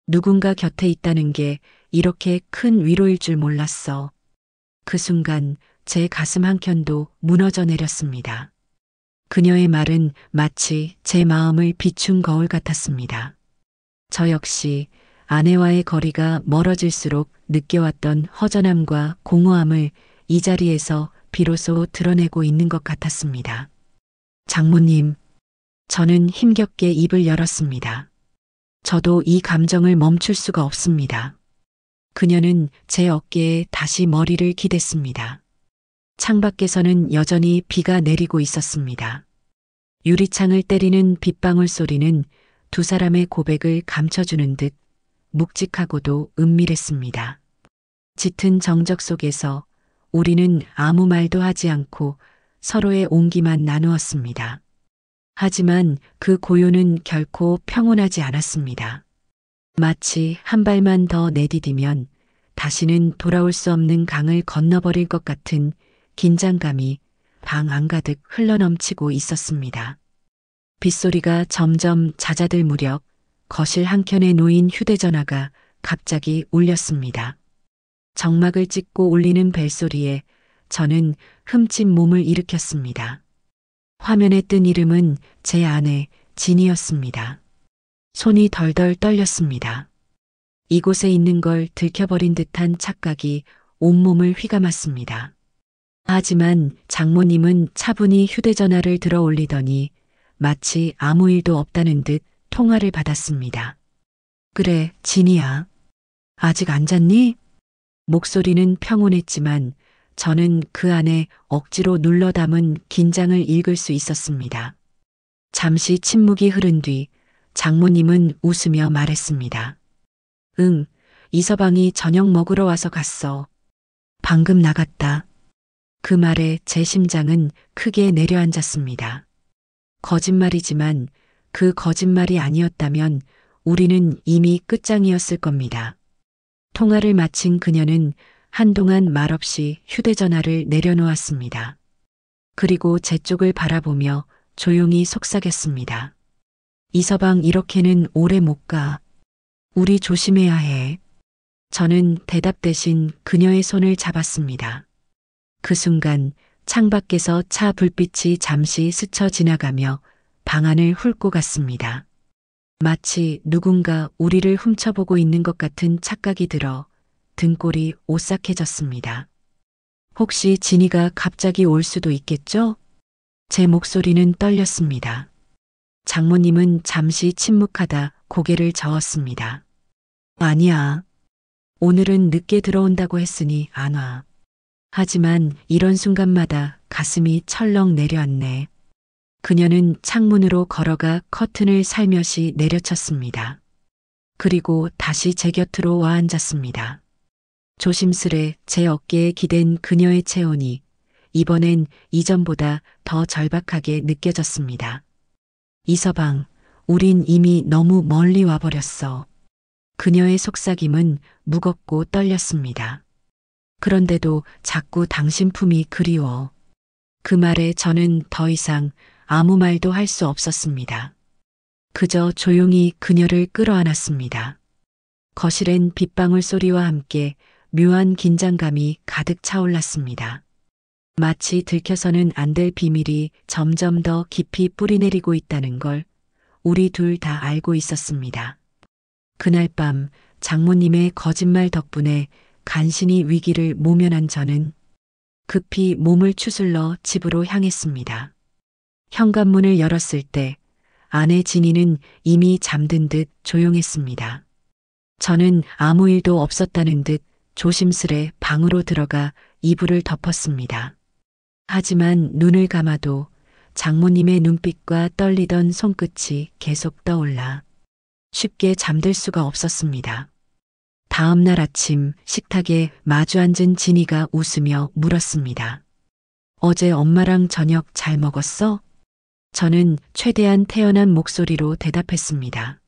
누군가 곁에 있다는 게 이렇게 큰 위로일 줄 몰랐어. 그 순간 제 가슴 한켠도 무너져 내렸습니다. 그녀의 말은 마치 제 마음을 비춘 거울 같았습니다. 저 역시 아내와의 거리가 멀어질수록 느껴왔던 허전함과 공허함을 이 자리에서 비로소 드러내고 있는 것 같았습니다. 장모님, 저는 힘겹게 입을 열었습니다. 저도 이 감정을 멈출 수가 없습니다. 그녀는 제 어깨에 다시 머리를 기댔습니다. 창밖에서는 여전히 비가 내리고 있었습니다. 유리창을 때리는 빗방울 소리는 두 사람의 고백을 감춰주는 듯 묵직하고도 은밀했습니다. 짙은 정적 속에서 우리는 아무 말도 하지 않고 서로의 온기만 나누었습니다. 하지만 그 고요는 결코 평온하지 않았습니다. 마치 한 발만 더 내디디면 다시는 돌아올 수 없는 강을 건너버릴 것 같은 긴장감이 방 안가득 흘러넘치고 있었습니다. 빗소리가 점점 잦아들 무렵 거실 한켠에 놓인 휴대전화가 갑자기 울렸습니다. 정막을 찍고 울리는 벨소리에 저는 흠칫 몸을 일으켰습니다. 화면에 뜬 이름은 제 아내 진이었습니다. 손이 덜덜 떨렸습니다. 이곳에 있는 걸 들켜버린 듯한 착각이 온몸을 휘감았습니다. 하지만 장모님은 차분히 휴대전화를 들어 올리더니 마치 아무 일도 없다는 듯 통화를 받았습니다. 그래, 진이야. 아직 안 잤니? 목소리는 평온했지만 저는 그 안에 억지로 눌러 담은 긴장을 읽을 수 있었습니다. 잠시 침묵이 흐른 뒤 장모님은 웃으며 말했습니다. 응, 이서방이 저녁 먹으러 와서 갔어. 방금 나갔다. 그 말에 제 심장은 크게 내려앉았습니다. 거짓말이지만 그 거짓말이 아니었다면 우리는 이미 끝장이었을 겁니다. 통화를 마친 그녀는 한동안 말없이 휴대전화를 내려놓았습니다. 그리고 제 쪽을 바라보며 조용히 속삭였습니다. 이서방 이렇게는 오래 못 가. 우리 조심해야 해. 저는 대답 대신 그녀의 손을 잡았습니다. 그 순간 창밖에서 차 불빛이 잠시 스쳐 지나가며 방 안을 훑고 갔습니다. 마치 누군가 우리를 훔쳐보고 있는 것 같은 착각이 들어 등골이 오싹해졌습니다. 혹시 진이가 갑자기 올 수도 있겠죠? 제 목소리는 떨렸습니다. 장모님은 잠시 침묵하다 고개를 저었습니다. 아니야. 오늘은 늦게 들어온다고 했으니 안 와. 하지만 이런 순간마다 가슴이 철렁 내려앉네. 그녀는 창문으로 걸어가 커튼을 살며시 내려쳤습니다. 그리고 다시 제 곁으로 와 앉았습니다. 조심스레 제 어깨에 기댄 그녀의 체온이 이번엔 이전보다 더 절박하게 느껴졌습니다. 이서방, 우린 이미 너무 멀리 와버렸어. 그녀의 속삭임은 무겁고 떨렸습니다. 그런데도 자꾸 당신 품이 그리워. 그 말에 저는 더 이상 아무 말도 할 수 없었습니다. 그저 조용히 그녀를 끌어안았습니다. 거실엔 빗방울 소리와 함께 묘한 긴장감이 가득 차올랐습니다. 마치 들켜서는 안 될 비밀이 점점 더 깊이 뿌리내리고 있다는 걸 우리 둘 다 알고 있었습니다. 그날 밤 장모님의 거짓말 덕분에 간신히 위기를 모면한 저는 급히 몸을 추슬러 집으로 향했습니다. 현관문을 열었을 때 아내 진이는 이미 잠든 듯 조용했습니다. 저는 아무 일도 없었다는 듯 조심스레 방으로 들어가 이불을 덮었습니다. 하지만 눈을 감아도 장모님의 눈빛과 떨리던 손끝이 계속 떠올라 쉽게 잠들 수가 없었습니다. 다음 날 아침 식탁에 마주 앉은 진이가 웃으며 물었습니다. 어제 엄마랑 저녁 잘 먹었어? 저는 최대한 태연한 목소리로 대답했습니다.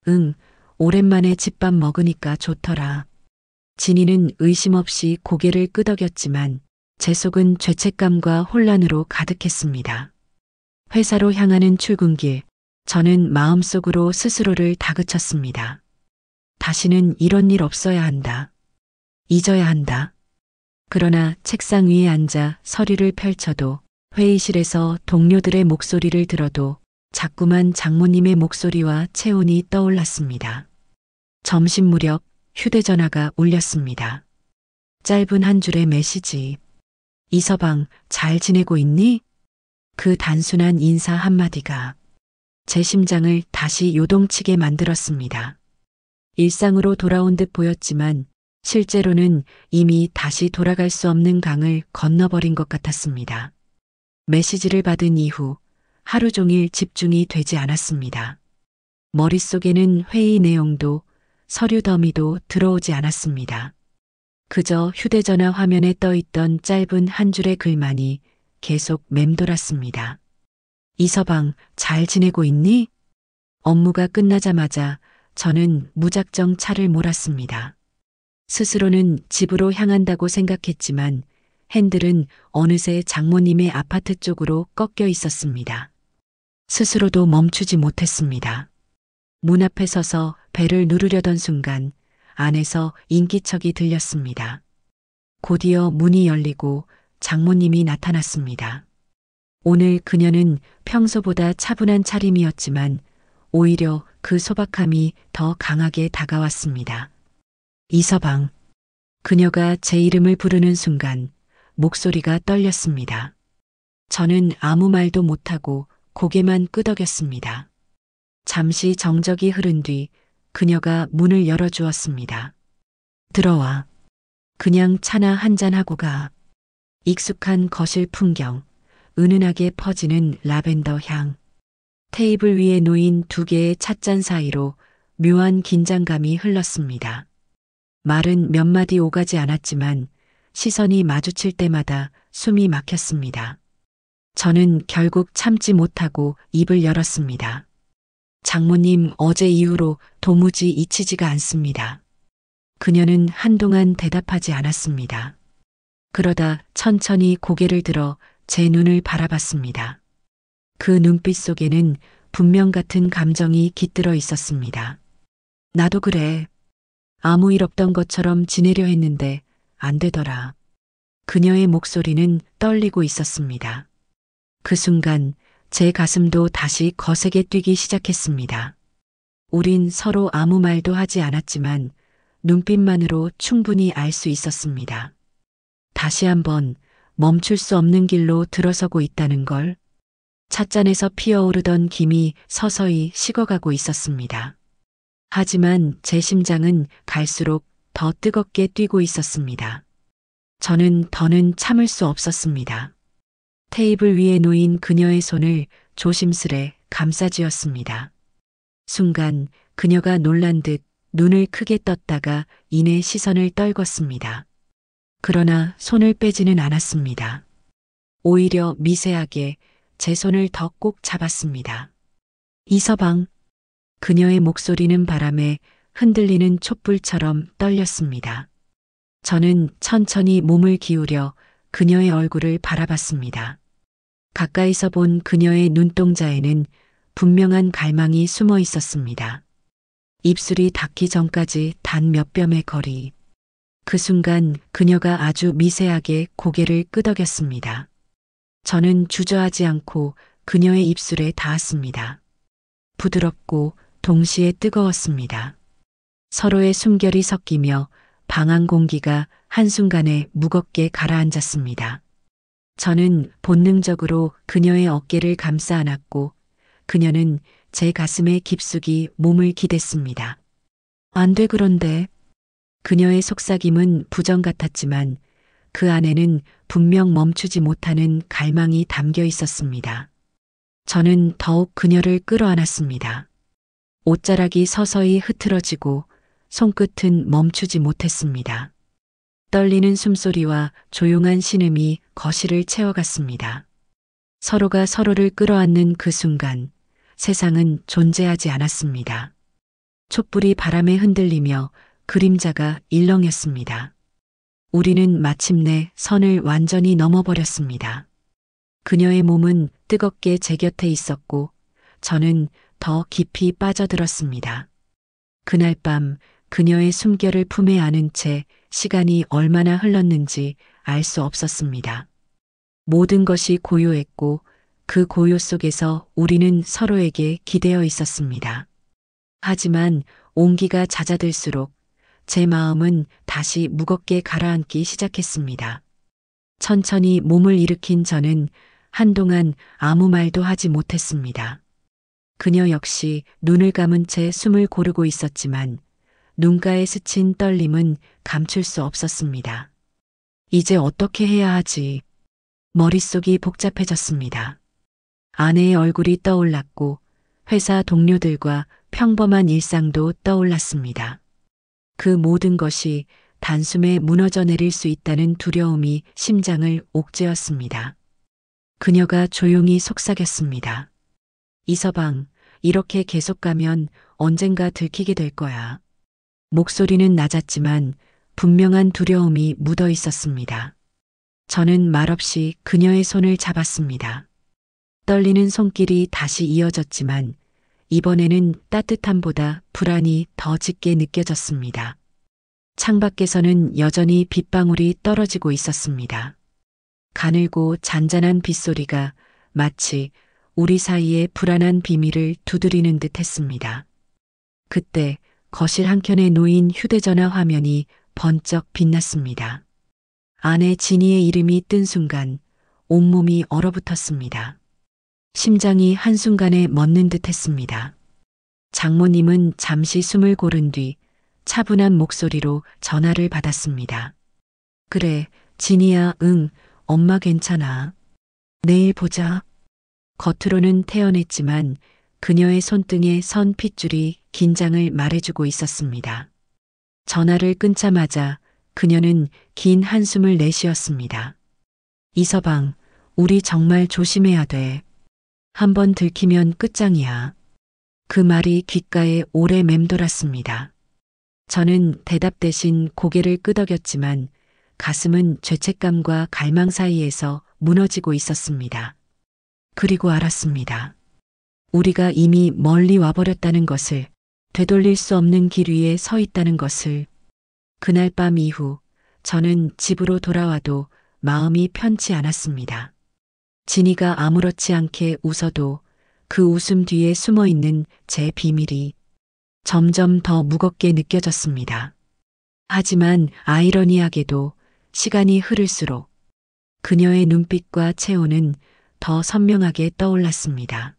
응, 오랜만에 집밥 먹으니까 좋더라. 진이는 의심 없이 고개를 끄덕였지만 제 속은 죄책감과 혼란으로 가득했습니다. 회사로 향하는 출근길, 저는 마음속으로 스스로를 다그쳤습니다. 다시는 이런 일 없어야 한다. 잊어야 한다. 그러나 책상 위에 앉아 서류를 펼쳐도 회의실에서 동료들의 목소리를 들어도 자꾸만 장모님의 목소리와 체온이 떠올랐습니다. 점심 무렵 휴대전화가 울렸습니다. 짧은 한 줄의 메시지. 이서방, 잘 지내고 있니? 그 단순한 인사 한마디가 제 심장을 다시 요동치게 만들었습니다. 일상으로 돌아온 듯 보였지만 실제로는 이미 다시 돌아갈 수 없는 강을 건너버린 것 같았습니다. 메시지를 받은 이후 하루 종일 집중이 되지 않았습니다. 머릿속에는 회의 내용도 서류 더미도 들어오지 않았습니다. 그저 휴대전화 화면에 떠있던 짧은 한 줄의 글만이 계속 맴돌았습니다. 이서방, 잘 지내고 있니? 업무가 끝나자마자 저는 무작정 차를 몰았습니다. 스스로는 집으로 향한다고 생각했지만 핸들은 어느새 장모님의 아파트 쪽으로 꺾여 있었습니다. 스스로도 멈추지 못했습니다. 문 앞에 서서 벨을 누르려던 순간 안에서 인기척이 들렸습니다. 곧이어 문이 열리고 장모님이 나타났습니다. 오늘 그녀는 평소보다 차분한 차림이었지만 오히려 그 소박함이 더 강하게 다가왔습니다. 이서방. 그녀가 제 이름을 부르는 순간 목소리가 떨렸습니다. 저는 아무 말도 못하고 고개만 끄덕였습니다. 잠시 정적이 흐른 뒤 그녀가 문을 열어주었습니다. 들어와. 그냥 차나 한잔하고 가. 익숙한 거실 풍경, 은은하게 퍼지는 라벤더 향. 테이블 위에 놓인 두 개의 찻잔 사이로 묘한 긴장감이 흘렀습니다. 말은 몇 마디 오가지 않았지만 시선이 마주칠 때마다 숨이 막혔습니다. 저는 결국 참지 못하고 입을 열었습니다. 장모님, 어제 이후로 도무지 잊히지가 않습니다. 그녀는 한동안 대답하지 않았습니다. 그러다 천천히 고개를 들어 제 눈을 바라봤습니다. 그 눈빛 속에는 분명 같은 감정이 깃들어 있었습니다. 나도 그래. 아무 일 없던 것처럼 지내려 했는데 안 되더라. 그녀의 목소리는 떨리고 있었습니다. 그 순간 제 가슴도 다시 거세게 뛰기 시작했습니다. 우린 서로 아무 말도 하지 않았지만 눈빛만으로 충분히 알 수 있었습니다. 다시 한번 멈출 수 없는 길로 들어서고 있다는 걸. 찻잔에서 피어오르던 김이 서서히 식어가고 있었습니다. 하지만 제 심장은 갈수록 더 뜨겁게 뛰고 있었습니다. 저는 더는 참을 수 없었습니다. 테이블 위에 놓인 그녀의 손을 조심스레 감싸쥐었습니다. 순간 그녀가 놀란 듯 눈을 크게 떴다가 이내 시선을 떨궜습니다. 그러나 손을 빼지는 않았습니다. 오히려 미세하게 제 손을 더 꼭 잡았습니다. 이서방. 그녀의 목소리는 바람에 흔들리는 촛불처럼 떨렸습니다. 저는 천천히 몸을 기울여 그녀의 얼굴을 바라봤습니다. 가까이서 본 그녀의 눈동자에는 분명한 갈망이 숨어 있었습니다. 입술이 닿기 전까지 단 몇 뼘의 거리. 그 순간 그녀가 아주 미세하게 고개를 끄덕였습니다. 저는 주저하지 않고 그녀의 입술에 닿았습니다. 부드럽고 동시에 뜨거웠습니다. 서로의 숨결이 섞이며 방한 공기가 한순간에 무겁게 가라앉았습니다. 저는 본능적으로 그녀의 어깨를 감싸 안았고 그녀는 제 가슴에 깊숙이 몸을 기댔습니다. 안 돼 그런데. 그녀의 속삭임은 부정 같았지만 그 안에는 분명 멈추지 못하는 갈망이 담겨 있었습니다. 저는 더욱 그녀를 끌어안았습니다. 옷자락이 서서히 흐트러지고 손끝은 멈추지 못했습니다. 떨리는 숨소리와 조용한 신음이 거실을 채워갔습니다. 서로가 서로를 끌어안는 그 순간 세상은 존재하지 않았습니다. 촛불이 바람에 흔들리며 그림자가 일렁였습니다. 우리는 마침내 선을 완전히 넘어버렸습니다. 그녀의 몸은 뜨겁게 제 곁에 있었고 저는 더 깊이 빠져들었습니다. 그날 밤 그녀의 숨결을 품에 안은 채 시간이 얼마나 흘렀는지 알 수 없었습니다. 모든 것이 고요했고 그 고요 속에서 우리는 서로에게 기대어 있었습니다. 하지만 온기가 잦아들수록 제 마음은 다시 무겁게 가라앉기 시작했습니다. 천천히 몸을 일으킨 저는 한동안 아무 말도 하지 못했습니다. 그녀 역시 눈을 감은 채 숨을 고르고 있었지만 눈가에 스친 떨림은 감출 수 없었습니다. 이제 어떻게 해야 하지? 머릿속이 복잡해졌습니다. 아내의 얼굴이 떠올랐고 회사 동료들과 평범한 일상도 떠올랐습니다. 그 모든 것이 단숨에 무너져 내릴 수 있다는 두려움이 심장을 옥죄었습니다. 그녀가 조용히 속삭였습니다. 이서방, 이렇게 계속 가면 언젠가 들키게 될 거야. 목소리는 낮았지만 분명한 두려움이 묻어 있었습니다. 저는 말없이 그녀의 손을 잡았습니다. 떨리는 손길이 다시 이어졌지만 이번에는 따뜻함보다 불안이 더 짙게 느껴졌습니다. 창밖에서는 여전히 빗방울이 떨어지고 있었습니다. 가늘고 잔잔한 빗소리가 마치 우리 사이의 불안한 비밀을 두드리는 듯 했습니다. 그때 거실 한켠에 놓인 휴대전화 화면이 번쩍 빛났습니다. 아내 진이의 이름이 뜬 순간 온몸이 얼어붙었습니다. 심장이 한순간에 멎는 듯 했습니다. 장모님은 잠시 숨을 고른 뒤 차분한 목소리로 전화를 받았습니다. 그래, 진이야, 응, 엄마 괜찮아. 내일 보자. 겉으로는 태연했지만 그녀의 손등에 선 핏줄이 긴장을 말해주고 있었습니다. 전화를 끊자마자 그녀는 긴 한숨을 내쉬었습니다. 이서방, 우리 정말 조심해야 돼. 한번 들키면 끝장이야. 그 말이 귓가에 오래 맴돌았습니다. 저는 대답 대신 고개를 끄덕였지만 가슴은 죄책감과 갈망 사이에서 무너지고 있었습니다. 그리고 알았습니다. 우리가 이미 멀리 와버렸다는 것을, 되돌릴 수 없는 길 위에 서 있다는 것을. 그날 밤 이후 저는 집으로 돌아와도 마음이 편치 않았습니다. 진이가 아무렇지 않게 웃어도 그 웃음 뒤에 숨어 있는 제 비밀이 점점 더 무겁게 느껴졌습니다. 하지만 아이러니하게도 시간이 흐를수록 그녀의 눈빛과 체온은 더 선명하게 떠올랐습니다.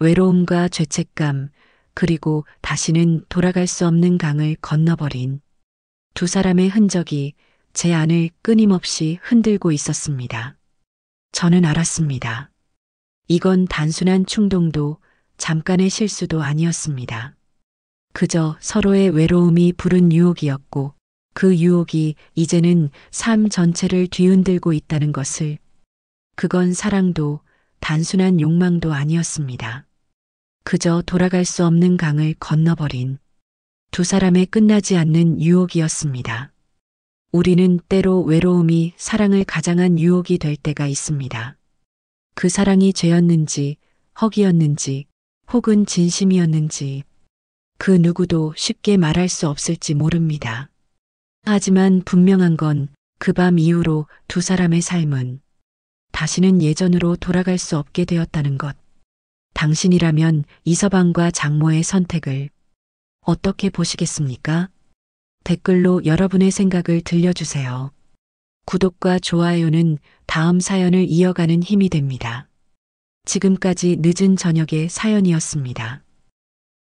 외로움과 죄책감, 그리고 다시는 돌아갈 수 없는 강을 건너버린 두 사람의 흔적이 제 안을 끊임없이 흔들고 있었습니다. 저는 알았습니다. 이건 단순한 충동도 잠깐의 실수도 아니었습니다. 그저 서로의 외로움이 부른 유혹이었고 그 유혹이 이제는 삶 전체를 뒤흔들고 있다는 것을, 그건 사랑도 단순한 욕망도 아니었습니다. 그저 돌아갈 수 없는 강을 건너버린 두 사람의 끝나지 않는 유혹이었습니다. 우리는 때로 외로움이 사랑을 가장한 유혹이 될 때가 있습니다. 그 사랑이 죄였는지, 허기였는지, 혹은 진심이었는지, 그 누구도 쉽게 말할 수 없을지 모릅니다. 하지만 분명한 건 그 밤 이후로 두 사람의 삶은 다시는 예전으로 돌아갈 수 없게 되었다는 것. 당신이라면 이서방과 장모의 선택을 어떻게 보시겠습니까? 댓글로 여러분의 생각을 들려주세요. 구독과 좋아요는 다음 사연을 이어가는 힘이 됩니다. 지금까지 늦은 저녁의 사연이었습니다.